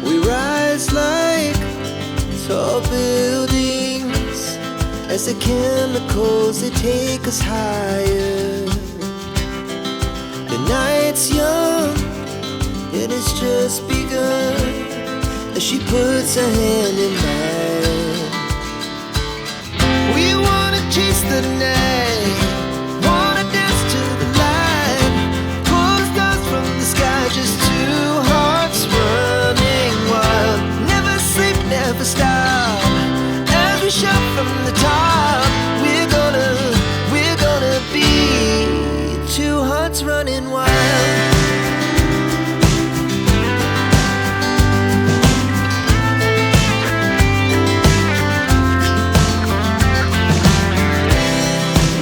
We rise like tall buildings as the chemicals, they take us higher. The night's young, it has just begun, as she puts her hand in mine. We wanna chase the night, wanna dance to the light, pull stars from the sky, just two hearts running wild. Never sleep, never stop, as we shout from the top. We're gonna be two hearts running wild.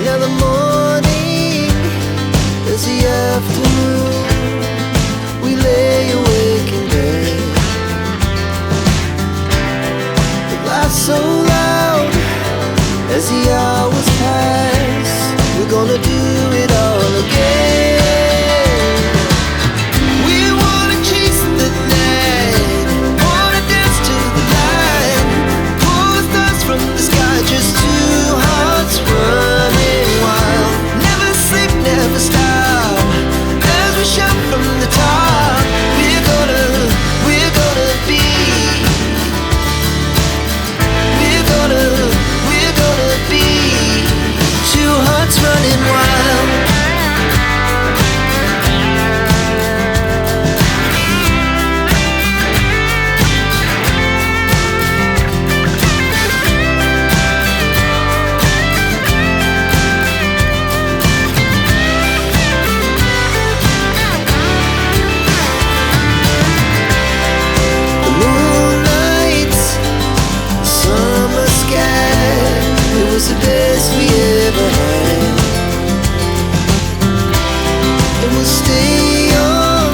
Now the morning is the afternoon. We lay awake in bed. The laughs so loud as the hours pass. We're gonna do it all again. We wanna chase the night, wanna dance to the light, pull stars from the sky, just two hearts running wild. Never sleep, never stop, as we shout from